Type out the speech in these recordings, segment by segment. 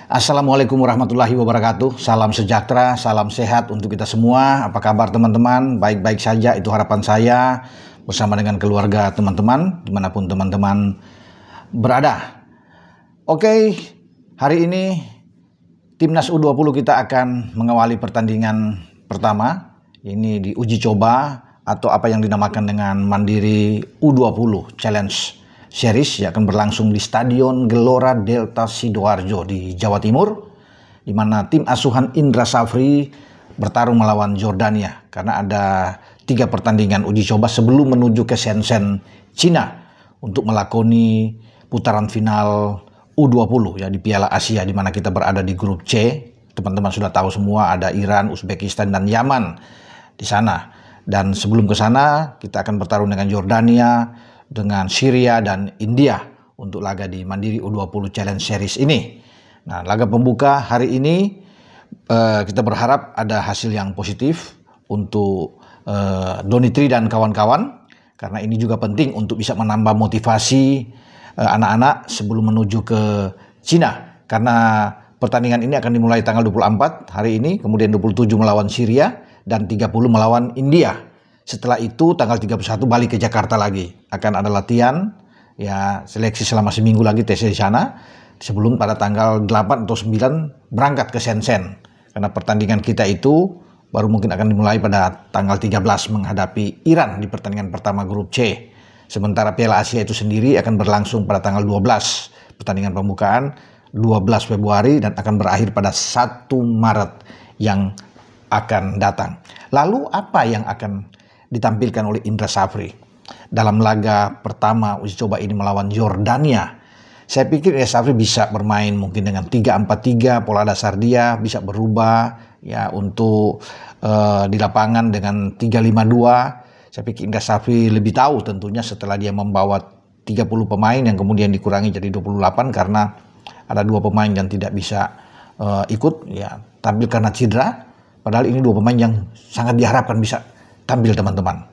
Assalamualaikum warahmatullahi wabarakatuh. Salam sejahtera, salam sehat untuk kita semua. Apa kabar teman-teman? Baik-baik saja, itu harapan saya bersama dengan keluarga teman-teman, dimanapun teman-teman berada. Oke, hari ini Timnas U20 kita akan mengawali pertandingan pertama. Ini di uji coba atau apa yang dinamakan dengan Mandiri U20 Challenge Series yang akan berlangsung di Stadion Gelora Delta Sidoarjo di Jawa Timur, di mana tim asuhan Indra Safri bertarung melawan Jordania karena ada 3 pertandingan uji coba sebelum menuju ke Shenzhen, Cina untuk melakoni putaran final U20 ya di Piala Asia, di mana kita berada di grup C. Teman-teman sudah tahu semua ada Iran, Uzbekistan dan Yaman di sana. Dan sebelum ke sana kita akan bertarung dengan Jordania, dengan Syria dan India untuk laga di Mandiri U20 Challenge Series ini. Nah, laga pembuka hari ini kita berharap ada hasil yang positif untuk Donitri dan kawan-kawan, karena ini juga penting untuk bisa menambah motivasi anak-anak sebelum menuju ke Cina, karena pertandingan ini akan dimulai tanggal 24 hari ini, kemudian 27 melawan Syria dan 30 melawan India. Setelah itu tanggal 31 balik ke Jakarta lagi. Akan ada latihan, ya seleksi selama seminggu lagi tes di sana. Sebelum pada tanggal 8 atau 9 berangkat ke Shenzhen. Karena pertandingan kita itu baru mungkin akan dimulai pada tanggal 13 menghadapi Iran di pertandingan pertama grup C. Sementara Piala Asia itu sendiri akan berlangsung pada tanggal 12. Pertandingan pembukaan 12 Februari dan akan berakhir pada 1 Maret yang akan datang. Lalu apa yang akan ditampilkan oleh Indra Safri dalam laga pertama uji coba ini melawan Jordania? Saya pikir Safri bisa bermain mungkin dengan 3-4-3, pola dasar dia bisa berubah ya untuk di lapangan dengan 3-5-2. Saya pikir Indra Safri lebih tahu tentunya setelah dia membawa 30 pemain yang kemudian dikurangi jadi 28 karena ada 2 pemain yang tidak bisa ikut ya tampil karena cedera. Padahal ini 2 pemain yang sangat diharapkan bisa tampil teman-teman.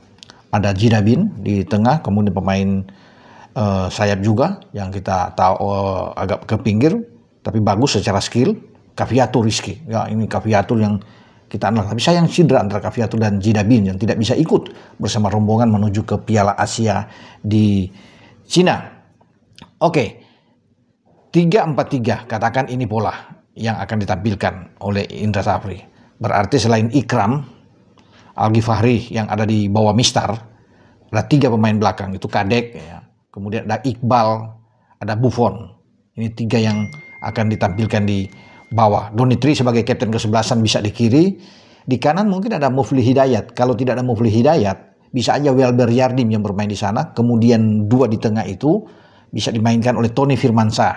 Ada Jidabin di tengah, kemudian pemain sayap juga yang kita tahu agak ke pinggir tapi bagus secara skill, Cafiato Rizky. Ya, ini Cafiato yang kita anal, tapi sayang cedera antara Cafiato dan Jidabin yang tidak bisa ikut bersama rombongan menuju ke Piala Asia di Cina. Oke. 3-4-3, katakan ini pola yang akan ditampilkan oleh Indra Safri. Berarti selain Ikram Al-Ghifari yang ada di bawah Mistar, ada 3 pemain belakang, itu Kadek, ya. Kemudian ada Iqbal, ada Buffon. Ini 3 yang akan ditampilkan di bawah. Donitri sebagai kapten ke-11 bisa di kiri, di kanan mungkin ada Mufli Hidayat. Kalau tidak ada Mufli Hidayat, bisa aja Welber Yardim yang bermain di sana. Kemudian 2 di tengah itu bisa dimainkan oleh Tony Firmansyah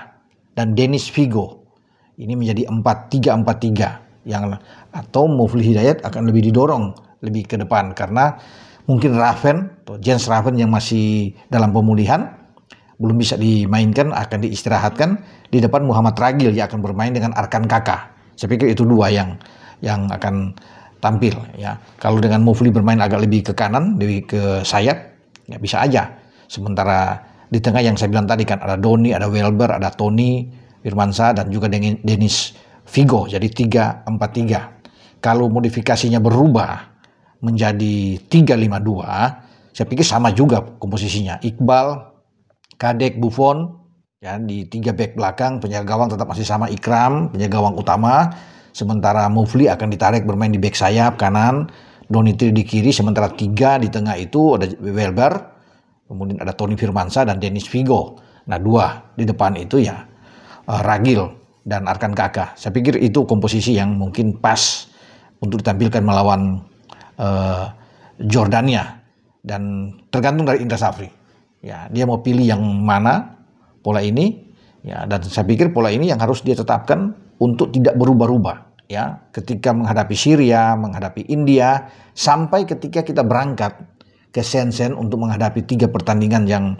dan Dennis Figo. Ini menjadi 4-3-4-3 yang atau Mufli Hidayat akan lebih didorong lebih ke depan karena mungkin Raven atau Jens Raven yang masih dalam pemulihan belum bisa dimainkan, akan diistirahatkan. Di depan Muhammad Ragil yang akan bermain dengan Arkan Kaka. Saya pikir itu 2 yang akan tampil ya. Kalau dengan Mufli bermain agak lebih ke kanan, lebih ke sayap, ya bisa aja. Sementara di tengah yang saya bilang tadi kan ada Doni, ada Welber, ada Tony Firmansyah dan juga Dennis Figo. Jadi 3-4-3. Kalau modifikasinya berubah menjadi 3-5-2, saya pikir sama juga komposisinya. Iqbal, Kadek, Buffon ya di 3 back belakang, penjaga gawang tetap masih sama Ikram, penjaga gawang utama. Sementara Mufli akan ditarik bermain di back sayap kanan, Donitri di kiri, sementara 3 di tengah itu ada Welber, kemudian ada Tony Firmansyah dan Dennis Figo. Nah 2 di depan itu ya Ragil dan Arkan Kaka. Saya pikir itu komposisi yang mungkin pas untuk ditampilkan melawan Jordania, dan tergantung dari Indra Safri. Ya, dia mau pilih yang mana pola ini ya, dan saya pikir pola ini yang harus dia tetapkan untuk tidak berubah-ubah ya ketika menghadapi Syria, menghadapi India, sampai ketika kita berangkat ke Shenzhen untuk menghadapi 3 pertandingan yang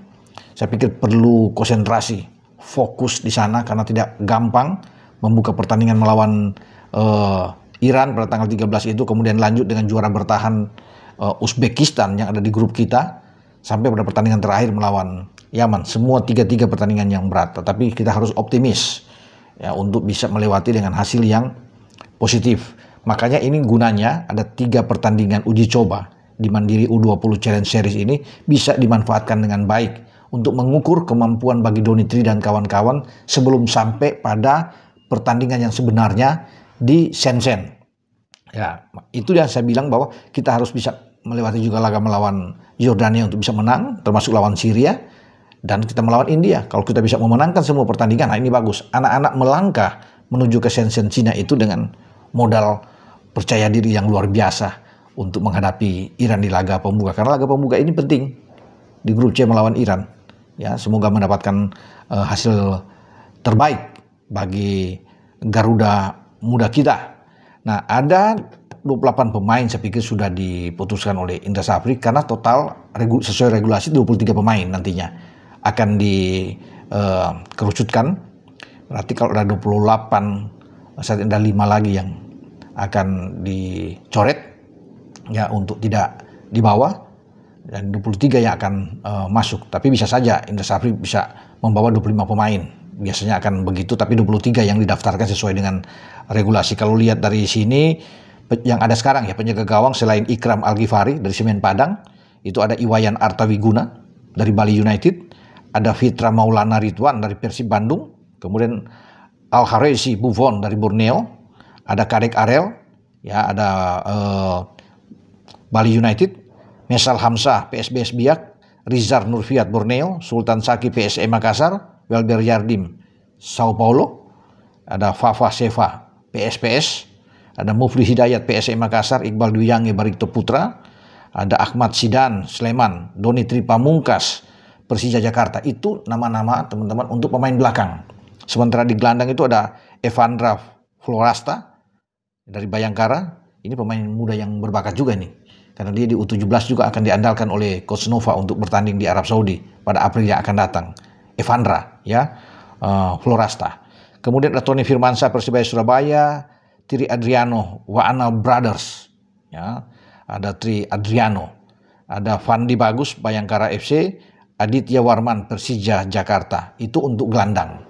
saya pikir perlu konsentrasi, fokus di sana karena tidak gampang membuka pertandingan melawan Iran pada tanggal 13 itu, kemudian lanjut dengan juara bertahan Uzbekistan yang ada di grup kita sampai pada pertandingan terakhir melawan Yaman. Semua 3 pertandingan yang berat, tetapi kita harus optimis ya untuk bisa melewati dengan hasil yang positif. Makanya ini gunanya ada 3 pertandingan uji coba di Mandiri U20 Challenge Series ini bisa dimanfaatkan dengan baik untuk mengukur kemampuan bagi Donitri dan kawan-kawan sebelum sampai pada pertandingan yang sebenarnya di Shenzhen. Ya, itu yang saya bilang bahwa kita harus bisa melewati juga laga melawan Yordania untuk bisa menang, termasuk lawan Syria, dan kita melawan India. Kalau kita bisa memenangkan semua pertandingan, nah ini bagus. Anak-anak melangkah menuju ke Shenzhen Cina itu dengan modal percaya diri yang luar biasa untuk menghadapi Iran di laga pembuka. Karena laga pembuka ini penting di grup C melawan Iran. Ya, semoga mendapatkan hasil terbaik bagi Garuda muda kita. Nah, ada 28 pemain saya pikir sudah diputuskan oleh Indra Safri karena total sesuai regulasi 23 pemain nantinya akan dikerucutkan. Berarti kalau ada 28, saat ada 5 lagi yang akan dicoret ya untuk tidak dibawa, dan 23 yang akan masuk. Tapi bisa saja Indra Safri bisa membawa 25 pemain. Biasanya akan begitu, tapi 23 yang didaftarkan sesuai dengan regulasi. Kalau lihat dari sini yang ada sekarang ya, penjaga gawang selain Ikram Al-Ghifari dari Semen Padang, itu ada Iwayan Artawiguna dari Bali United, ada Fitra Maulana Ridwan dari Persib Bandung, kemudian Al-Haresi Buffon dari Borneo, ada Kadek Arel, ya ada Bali United, Mesal Hamzah PSBS Biak, Rizar Nurfiat Borneo, Sultan Saki PSM Makassar, Welber Yardim Sao Paulo, ada Fafa Seva PSPS, ada Mufli Hidayat PSM Makassar, Iqbal Dwiyange Barito Putra, ada Ahmad Sidan Sleman, Donitri Pamungkas Persija Jakarta. Itu nama-nama teman-teman untuk pemain belakang. Sementara di gelandang itu ada Evandra Florasta dari Bayangkara. Ini pemain muda yang berbakat juga nih, karena dia di U17 juga akan diandalkan oleh Coach Nova untuk bertanding di Arab Saudi pada April yang akan datang. Evandra ya, Florasta. Kemudian ada Tony Firmansyah Persibaya Surabaya, Tri Adriano Waana Brothers ya, ada Tri Adriano, ada Fandi Bagus Bayangkara FC, Aditya Warman Persija Jakarta. Itu untuk gelandang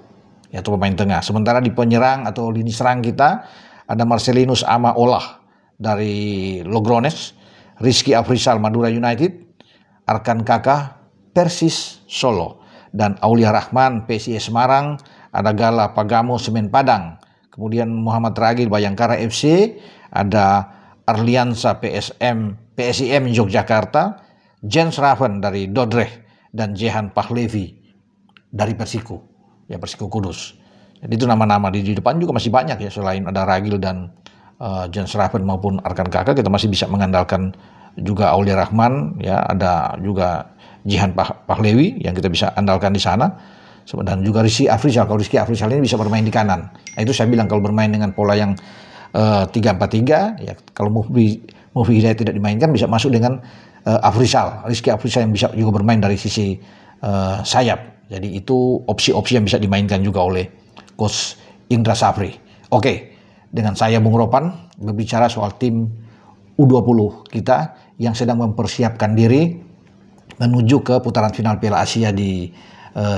ya, itu pemain tengah. Sementara di penyerang atau lini serang kita ada Marcelinus Ama Olah dari Logrones, Rizky Afrizal Madura United, Arkan Kakah Persis Solo, dan Aulia Rahman PSIS Semarang, ada Gala Pagamo Semen Padang, kemudian Muhammad Ragil Bayangkara FC, ada Arliansa PSIM Yogyakarta, Jens Raven dari Dordrecht, dan Jehan Pahlevi dari Persiko, ya Persiko Kudus. Jadi itu nama-nama di depan juga masih banyak ya, selain ada Ragil dan Jens Raven maupun Arkan Kakak, kita masih bisa mengandalkan juga Aulia Rahman ya, ada juga Jihan Pahlevi yang kita bisa andalkan di sana, dan juga Rizky Afrizal. Kalau Rizky Afrizal ini bisa bermain di kanan. Nah, itu saya bilang kalau bermain dengan pola yang 3-4-3 ya, kalau Mufli Hidayat tidak dimainkan bisa masuk dengan Afrizal, Rizky Afrizal yang bisa juga bermain dari sisi sayap. Jadi itu opsi-opsi yang bisa dimainkan juga oleh Coach Indra Safri. Oke, dengan saya Bung Ropan berbicara soal tim U20 kita yang sedang mempersiapkan diri menuju ke putaran final Piala Asia di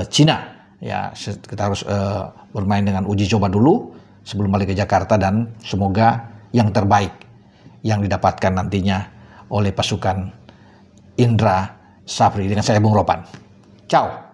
Cina. Ya, kita harus bermain dengan uji coba dulu sebelum balik ke Jakarta, dan semoga yang terbaik yang didapatkan nantinya oleh pasukan Indra Safri. Dengan saya Bung Ropan. Ciao.